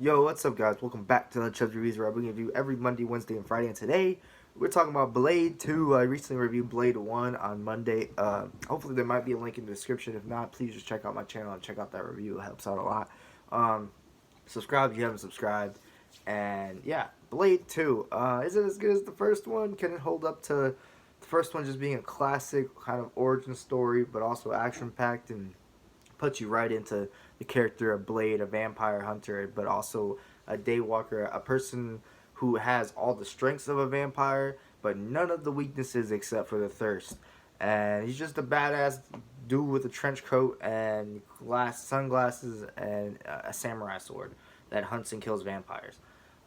Yo, what's up, guys? Welcome back to the Chubbs Reviews, where I bring you every Monday, Wednesday, and Friday. And today, we're talking about Blade 2. I recently reviewed Blade 1 on Monday. Hopefully, there might be a link in the description. If not, please just check out my channel and check out that review. It helps out a lot. Um, Subscribe if you haven't subscribed. And yeah, Blade 2. Is it as good as the first one? Can it hold up to the first one just being a classic kind of origin story, but also action packed and puts you right into the character of Blade, a vampire hunter, but also a daywalker, a person who has all the strengths of a vampire, but none of the weaknesses except for the thirst. And he's just a badass dude with a trench coat and sunglasses and a samurai sword that hunts and kills vampires.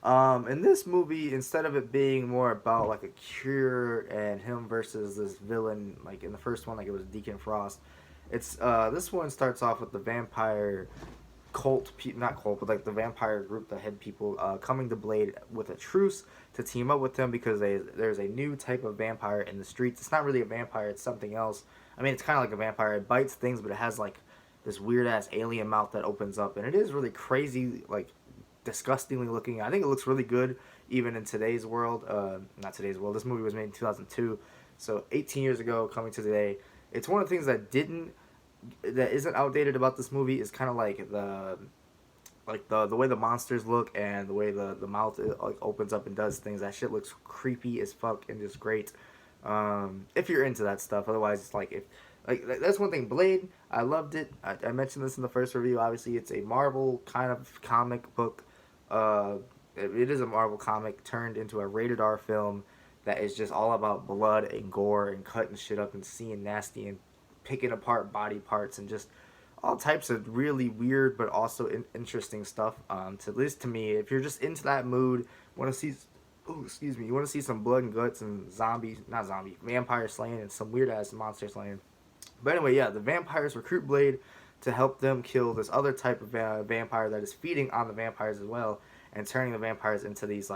In this movie, instead of it being more about like a cure and him versus this villain, like in the first one, like it was Deacon Frost, it's this one starts off with the vampire not cult, but like the vampire group, the head people, coming to Blade with a truce to team up with him because there's a new type of vampire in the streets. It's not really a vampire; it's something else. I mean, it's kind of like a vampire. It bites things, but it has like this weird ass alien mouth that opens up, and it is really crazy, like disgustingly looking. I think it looks really good even in today's world. Not today's world. This movie was made in 2002, so 18 years ago, coming to today. It's one of the things that isn't outdated about this movie is kind of like the way the monsters look and the way the mouth like opens up and does things. That shit looks creepy as fuck and just great. If you're into that stuff, otherwise it's like if like that's one thing. Blade, I loved it. I mentioned this in the first review. Obviously, it's a Marvel kind of comic book. It is a Marvel comic turned into a rated R film that is just all about blood and gore and cutting shit up and seeing nasty and picking apart body parts and just all types of really weird but also interesting stuff. To at least to me, if you're just into that mood, want to see, oh excuse me, you want to see some blood and guts and not zombie, vampire slaying and some weird ass monster slaying. But anyway, yeah, the vampires recruit Blade to help them kill this other type of vampire that is feeding on the vampires as well and turning the vampires into these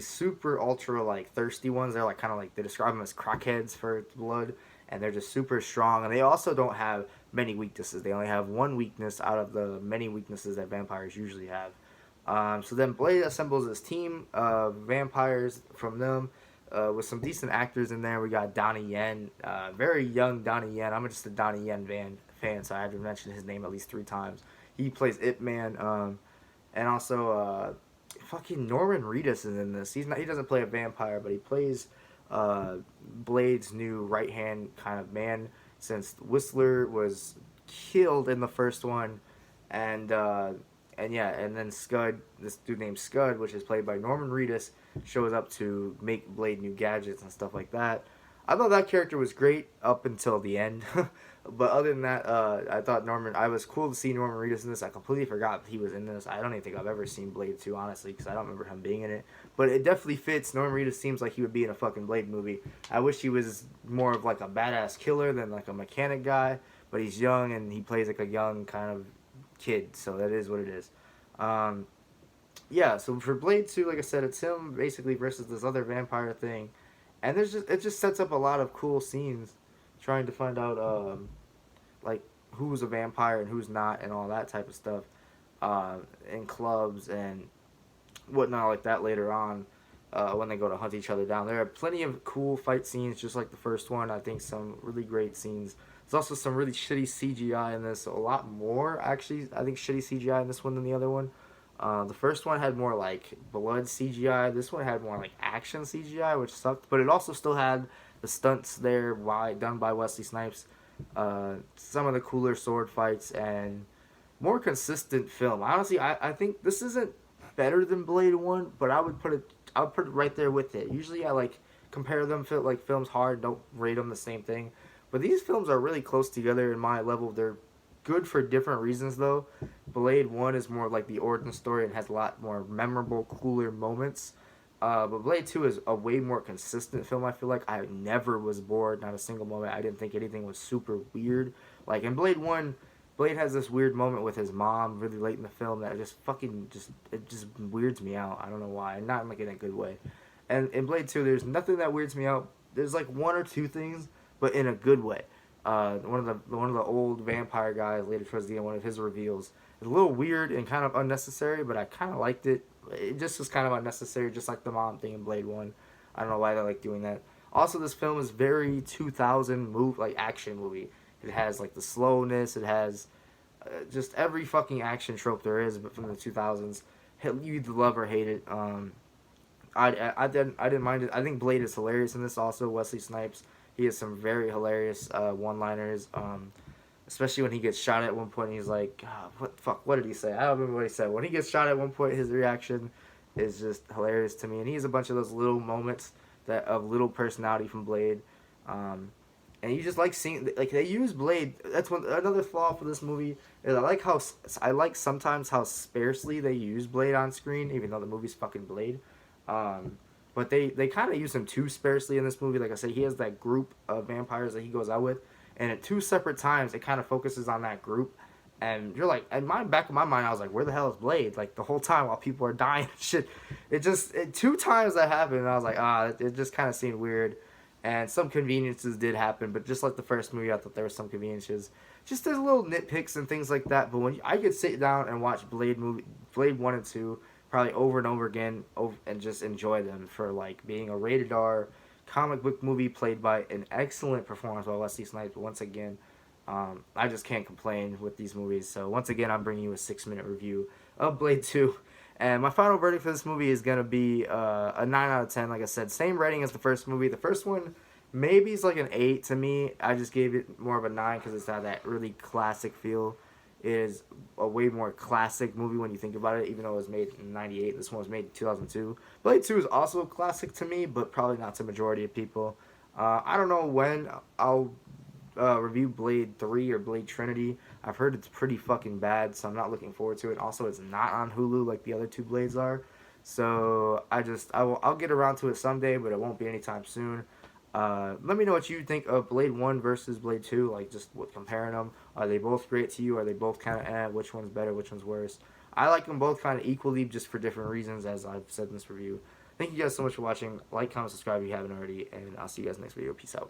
super ultra like thirsty ones. They're like kind of like they describe them as crackheads for blood, and they're just super strong. And they also don't have many weaknesses. They only have one weakness out of the many weaknesses that vampires usually have. So then Blade assembles this team of vampires from them. With some decent actors in there. We got Donnie Yen, very young Donnie Yen. I'm just a Donnie Yen fan, so I had to mention his name at least 3 times. He plays Ip Man, and also fucking Norman Reedus is in this. He doesn't play a vampire, but he plays Blade's new right hand kind of man since Whistler was killed in the first one, and yeah, and then Scud, this dude named Scud, which is played by Norman Reedus, shows up to make Blade new gadgets and stuff like that. I thought that character was great up until the end, but other than that, I thought I was cool to see Norman Reedus in this. I completely forgot he was in this. I don't even think I've ever seen Blade 2, honestly, because I don't remember him being in it. But it definitely fits. Norman Reedus seems like he would be in a fucking Blade movie. I wish he was more of like a badass killer than like a mechanic guy, but he's young and he plays like a young kind of kid, so that is what it is. Um, yeah, so for Blade 2, like I said, it's him basically versus this other vampire thing. And it just sets up a lot of cool scenes trying to find out like who's a vampire and who's not and all that type of stuff uh, in clubs and whatnot like that later on when they go to hunt each other down. There are plenty of cool fight scenes just like the first one. I think some really great scenes. There's also some really shitty CGI in this. A lot more, actually, I think, shitty CGI in this one than the other one. The first one had more like blood CGI. This one had more like action CGI, which sucked. But it also still had the stunts there done by Wesley Snipes. Some of the cooler sword fights and more consistent film. Honestly, I think this isn't better than Blade 1, but I would put it right there with it. Usually I like compare them like films hard, don't rate them the same thing. But these films are really close together in my level. They're good for different reasons though. Blade 1 is more like the origin story and has a lot more memorable, cooler moments. But Blade 2 is a way more consistent film, I feel like. I never was bored, not a single moment. I didn't think anything was super weird. Like in Blade 1, Blade has this weird moment with his mom really late in the film that just fucking it just weirds me out. I don't know why. Not like in a good way. And in Blade 2, there's nothing that weirds me out. There's like one or two things, but in a good way. One of the old vampire guys later towards the end, one of his reveals It's a little weird and kind of unnecessary, but I kind of liked it. It just was kind of unnecessary, just like the mom thing in Blade 1. I don't know why they like doing that. Also, this film is very 2000 move like action movie. It has like the slowness. It has just every fucking action trope there is, but from the 2000s. You either love or hate it. I didn't mind it. I think Blade is hilarious in this. Also, Wesley Snipes. He has some very hilarious one-liners. Especially when he gets shot at one point. He's like, "God, what the fuck? What did he say?" I don't remember what he said. When he gets shot at one point, his reaction is just hilarious to me. And he has a bunch of those little moments that of little personality from Blade. Um, and you just like seeing like they use Blade. That's one another flaw for this movie is I like sometimes how sparsely they use Blade on screen, even though the movie's fucking Blade. Um, but they kind of use him too sparsely in this movie. Like I said, he has that group of vampires that he goes out with, and at two separate times, it kind of focuses on that group. And you're like, in my back of my mind, I was like, where the hell is Blade? Like the whole time while people are dying and shit. Two times that happened, and I was like, it just kind of seemed weird. And some conveniences did happen, but just like the first movie, I thought there were some conveniences. Just there's little nitpicks and things like that. But when I could sit down and watch Blade 1 and 2, probably over and over again, and just enjoy them for like being a rated R comic book movie played by an excellent performance by Wesley Snipes. Once again, I just can't complain with these movies. So once again, I'm bringing you a 6-minute review of Blade 2. And my final verdict for this movie is going to be a 9 out of 10. Like I said, same rating as the first movie. The first one maybe is like an 8 to me. I just gave it more of a 9 because it's had that really classic feel. It is a way more classic movie when you think about it, even though it was made in 98. This one was made in 2002. Blade 2 is also a classic to me, but probably not to the majority of people. I don't know when I'll review Blade 3 or Blade Trinity. I've heard it's pretty fucking bad, so I'm not looking forward to it. Also, it's not on Hulu like the other two Blades are. So I'll get around to it someday, but it won't be anytime soon. Let me know what you think of Blade 1 versus Blade 2, like just comparing them. Are they both great to you? Are they both kind of which one's better, which one's worse? I like them both kind of equally, just for different reasons, as I've said in this review. Thank you guys so much for watching. Like, comment, subscribe if you haven't already, and I'll see you guys next video. Peace out.